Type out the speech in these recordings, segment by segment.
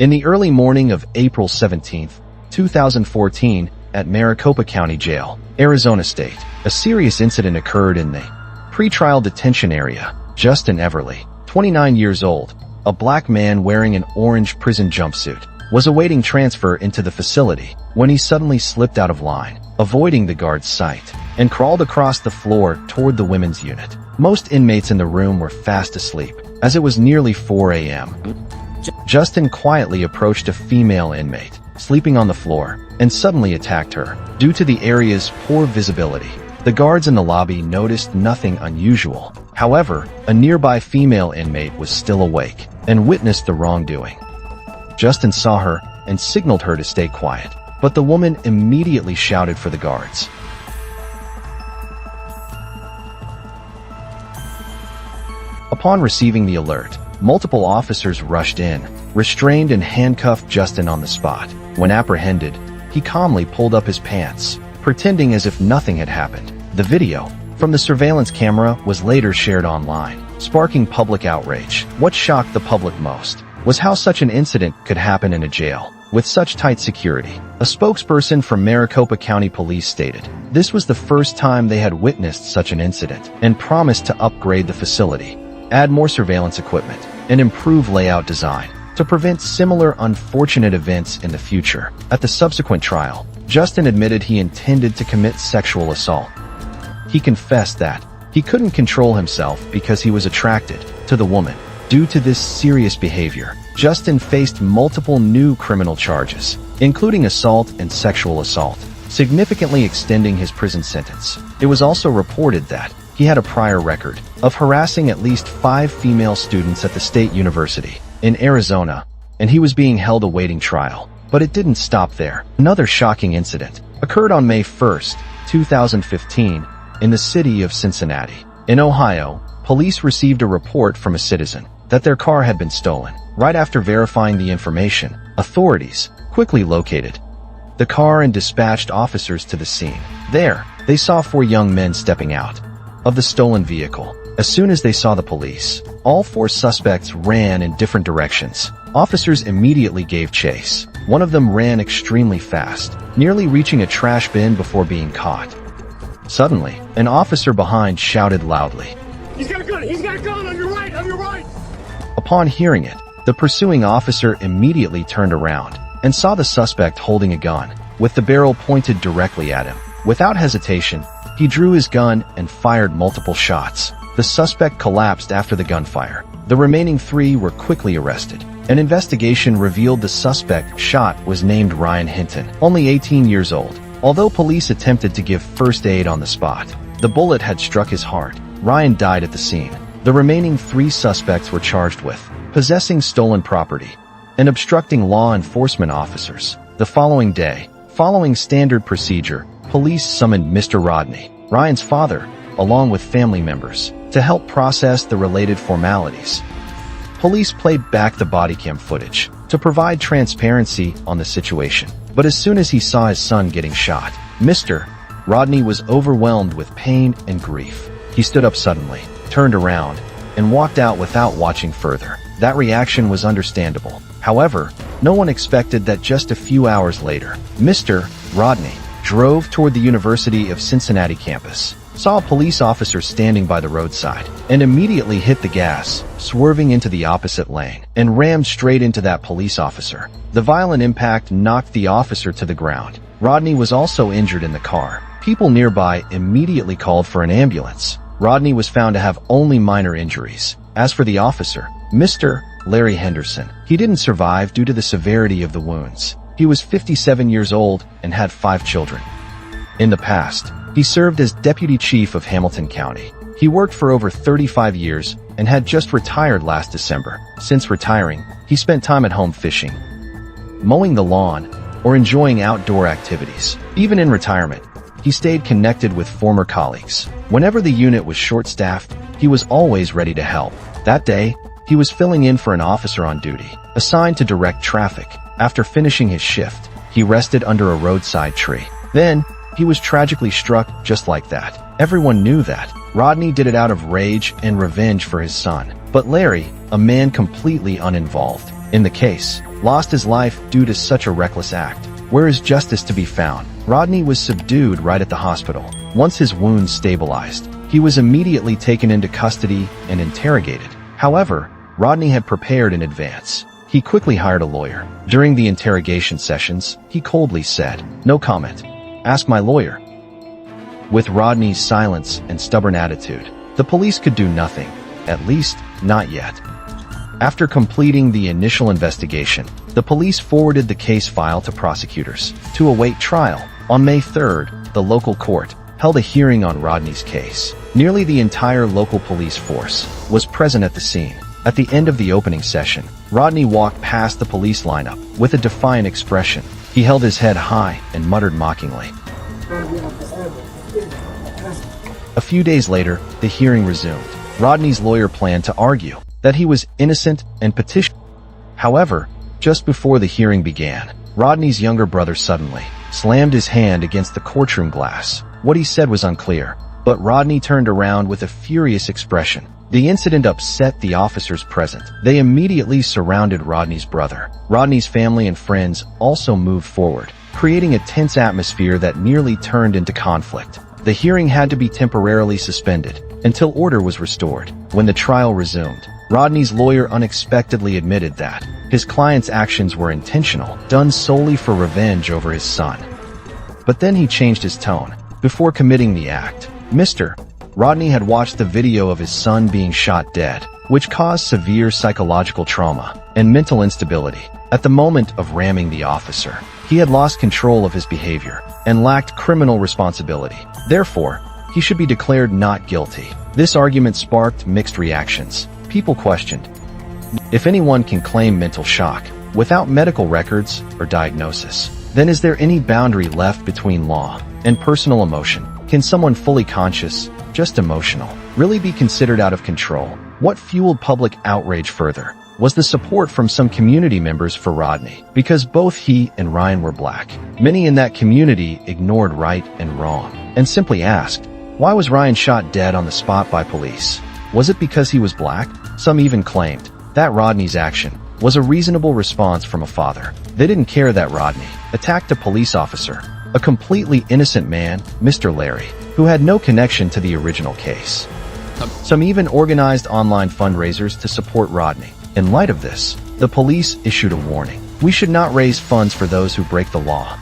In the early morning of April 17, 2014, at Maricopa County Jail, Arizona State, a serious incident occurred in the pretrial detention area. Justin Everly, 29 years old, a black man wearing an orange prison jumpsuit, was awaiting transfer into the facility when he suddenly slipped out of line, avoiding the guard's sight, and crawled across the floor toward the women's unit. Most inmates in the room were fast asleep, as it was nearly 4 a.m. Justin quietly approached a female inmate, sleeping on the floor, and suddenly attacked her. Due to the area's poor visibility, the guards in the lobby noticed nothing unusual. However, a nearby female inmate was still awake and witnessed the wrongdoing. Justin saw her and signaled her to stay quiet, but the woman immediately shouted for the guards. Upon receiving the alert, multiple officers rushed in, restrained and handcuffed Justin on the spot. When apprehended, he calmly pulled up his pants, pretending as if nothing had happened. The video from the surveillance camera was later shared online, sparking public outrage. What shocked the public most was how such an incident could happen in a jail with such tight security. A spokesperson from Maricopa County Police stated, "This was the first time they had witnessed such an incident and promised to upgrade the facility, add more surveillance equipment, and improve layout design to prevent similar unfortunate events in the future." At the subsequent trial, Justin admitted he intended to commit sexual assault. He confessed that he couldn't control himself because he was attracted to the woman. Due to this serious behavior, Justin faced multiple new criminal charges, including assault and sexual assault, significantly extending his prison sentence. It was also reported that he had a prior record of harassing at least 5 female students at the State University in Arizona, and he was being held awaiting trial. But it didn't stop there. Another shocking incident occurred on May 1, 2015, in the city of Cincinnati. In Ohio, police received a report from a citizen that their car had been stolen. Right after verifying the information, authorities quickly located the car and dispatched officers to the scene. There, they saw 4 young men stepping out of the stolen vehicle. As soon as they saw the police, all 4 suspects ran in different directions. Officers immediately gave chase. One of them ran extremely fast, nearly reaching a trash bin before being caught. Suddenly, an officer behind shouted loudly, "He's got a gun! He's got a gun! On your right! On your right!" Upon hearing it, the pursuing officer immediately turned around and saw the suspect holding a gun, with the barrel pointed directly at him. Without hesitation, he drew his gun and fired multiple shots. The suspect collapsed after the gunfire. The remaining 3 were quickly arrested. An investigation revealed the suspect shot was named Ryan Hinton, only 18 years old. Although police attempted to give first aid on the spot, the bullet had struck his heart. Ryan died at the scene. The remaining 3 suspects were charged with possessing stolen property and obstructing law enforcement officers. The following day, following standard procedure, police summoned Mr. Rodney, Ryan's father, along with family members, to help process the related formalities. Police played back the bodycam footage to provide transparency on the situation. But as soon as he saw his son getting shot, Mr. Rodney was overwhelmed with pain and grief. He stood up suddenly, turned around, and walked out without watching further. That reaction was understandable. However, no one expected that just a few hours later, Mr. Rodney drove toward the University of Cincinnati campus, saw a police officer standing by the roadside, and immediately hit the gas, swerving into the opposite lane, and rammed straight into that police officer. The violent impact knocked the officer to the ground. Rodney was also injured in the car. People nearby immediately called for an ambulance. Rodney was found to have only minor injuries. As for the officer, Mr. Larry Henderson, he didn't survive due to the severity of the wounds. He was 57 years old and had 5 children. In the past, he served as deputy chief of Hamilton County. He worked for over 35 years and had just retired last December. Since retiring, he spent time at home fishing, mowing the lawn, or enjoying outdoor activities. Even in retirement, he stayed connected with former colleagues. Whenever the unit was short-staffed, he was always ready to help. That day, he was filling in for an officer on duty, assigned to direct traffic. After finishing his shift, he rested under a roadside tree. Then, he was tragically struck just like that. Everyone knew that. Rodney did it out of rage and revenge for his son. But Larry, a man completely uninvolved in the case, lost his life due to such a reckless act. Where is justice to be found? Rodney was subdued right at the hospital. Once his wounds stabilized, he was immediately taken into custody and interrogated. However, Rodney had prepared in advance. He quickly hired a lawyer. During the interrogation sessions, he coldly said, "No comment. Ask my lawyer." With Rodney's silence and stubborn attitude, the police could do nothing, at least not yet. After completing the initial investigation, the police forwarded the case file to prosecutors to await trial. On May 3rd, the local court held a hearing on Rodney's case. Nearly the entire local police force was present at the scene. At the end of the opening session, Rodney walked past the police lineup with a defiant expression. He held his head high and muttered mockingly. A few days later, the hearing resumed. Rodney's lawyer planned to argue that he was innocent and petitioned. However, just before the hearing began, Rodney's younger brother suddenly slammed his hand against the courtroom glass. What he said was unclear, but Rodney turned around with a furious expression. The incident upset the officers present. They immediately surrounded Rodney's brother. Rodney's family and friends also moved forward, creating a tense atmosphere that nearly turned into conflict. The hearing had to be temporarily suspended until order was restored. When the trial resumed, Rodney's lawyer unexpectedly admitted that his client's actions were intentional, done solely for revenge over his son. But then he changed his tone. Before committing the act, Mr. Rodney had watched the video of his son being shot dead, which caused severe psychological trauma and mental instability. At the moment of ramming the officer, he had lost control of his behavior and lacked criminal responsibility. Therefore, he should be declared not guilty. This argument sparked mixed reactions. People questioned if anyone can claim mental shock without medical records or diagnosis. Then is there any boundary left between law and personal emotion? Can someone fully conscious, just emotional, really be considered out of control? What fueled public outrage further was the support from some community members for Rodney, because both he and Ryan were black. Many in that community ignored right and wrong and simply asked, why was Ryan shot dead on the spot by police? Was it because he was black? Some even claimed that Rodney's action was a reasonable response from a father. They didn't care that Rodney attacked a police officer, a completely innocent man, Mr. Larry, who had no connection to the original case. Some even organized online fundraisers to support Rodney. In light of this, the police issued a warning. We should not raise funds for those who break the law.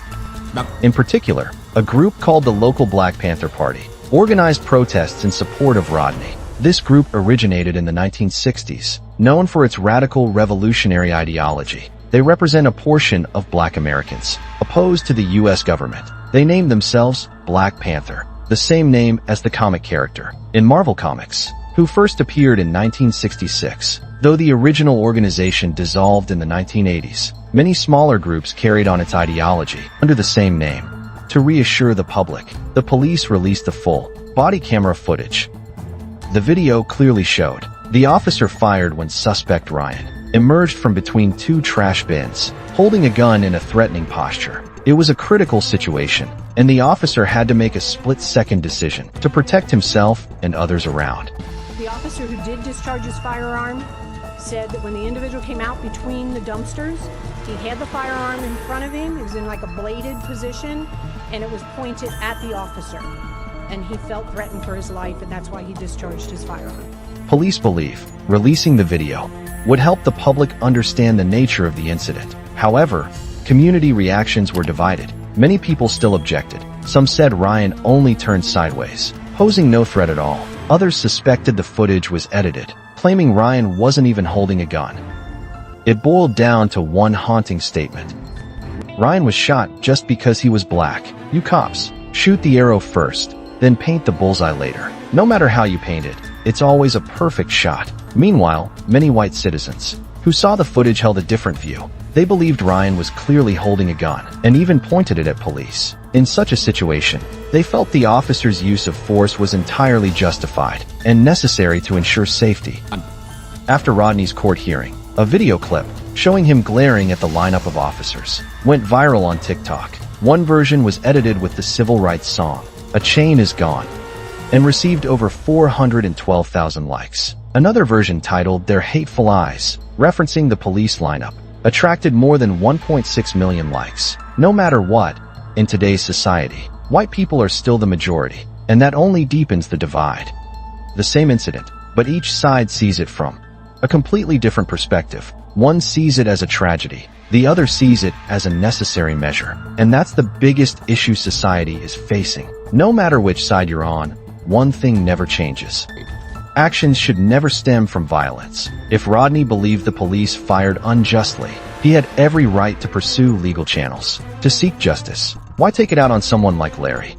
In particular, a group called the Local Black Panther Party organized protests in support of Rodney. This group originated in the 1960s, known for its radical revolutionary ideology. They represent a portion of black Americans opposed to the U.S. government. They named themselves Black Panther, the same name as the comic character in Marvel Comics, who first appeared in 1966. Though the original organization dissolved in the 1980s, many smaller groups carried on its ideology under the same name. To reassure the public, the police released the full body camera footage. The video clearly showed the officer fired when suspect Ryan emerged from between two trash bins, holding a gun in a threatening posture. It was a critical situation, and the officer had to make a split-second decision to protect himself and others around. The officer who did discharge his firearm said that when the individual came out between the dumpsters, he had the firearm in front of him. It was in like a bladed position, and it was pointed at the officer. And he felt threatened for his life, and that's why he discharged his firearm. Police believe releasing the video would help the public understand the nature of the incident. However, community reactions were divided. Many people still objected. Some said Ryan only turned sideways, posing no threat at all. Others suspected the footage was edited, claiming Ryan wasn't even holding a gun. It boiled down to one haunting statement. Ryan was shot just because he was black. You cops, shoot the arrow first, then paint the bullseye later. No matter how you paint it, it's always a perfect shot. Meanwhile, many white citizens who saw the footage held a different view. They believed Ryan was clearly holding a gun and even pointed it at police. In such a situation, they felt the officer's use of force was entirely justified and necessary to ensure safety. After Rodney's court hearing, a video clip showing him glaring at the lineup of officers went viral on TikTok. One version was edited with the civil rights song, "A Chain Is Gone," and received over 412,000 likes. Another version titled "Their Hateful Eyes," referencing the police lineup, attracted more than 1.6 million likes. No matter what, in today's society, white people are still the majority, and that only deepens the divide. The same incident, but each side sees it from a completely different perspective. One sees it as a tragedy, the other sees it as a necessary measure. And that's the biggest issue society is facing. No matter which side you're on, one thing never changes. Actions should never stem from violence. If Rodney believed the police fired unjustly, he had every right to pursue legal channels, to seek justice. Why take it out on someone like Larry?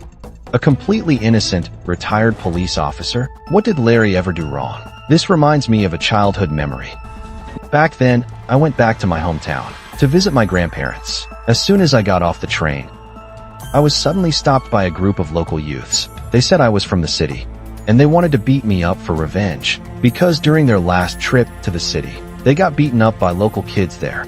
A completely innocent, retired police officer? What did Larry ever do wrong? This reminds me of a childhood memory. Back then, I went back to my hometown to visit my grandparents. As soon as I got off the train, I was suddenly stopped by a group of local youths. They said I was from the city, and they wanted to beat me up for revenge, because during their last trip to the city, they got beaten up by local kids there.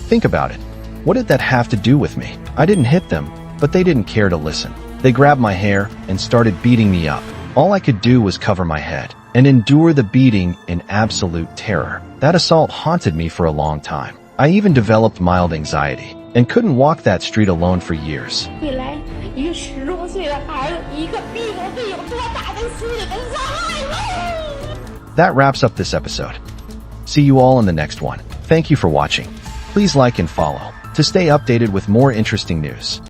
Think about it. What did that have to do with me? I didn't hit them, but they didn't care to listen. They grabbed my hair and started beating me up. All I could do was cover my head and endure the beating in absolute terror. That assault haunted me for a long time. I even developed mild anxiety and couldn't walk that street alone for years. That wraps up this episode. See you all in the next one. Thank you for watching. Please like and follow to stay updated with more interesting news.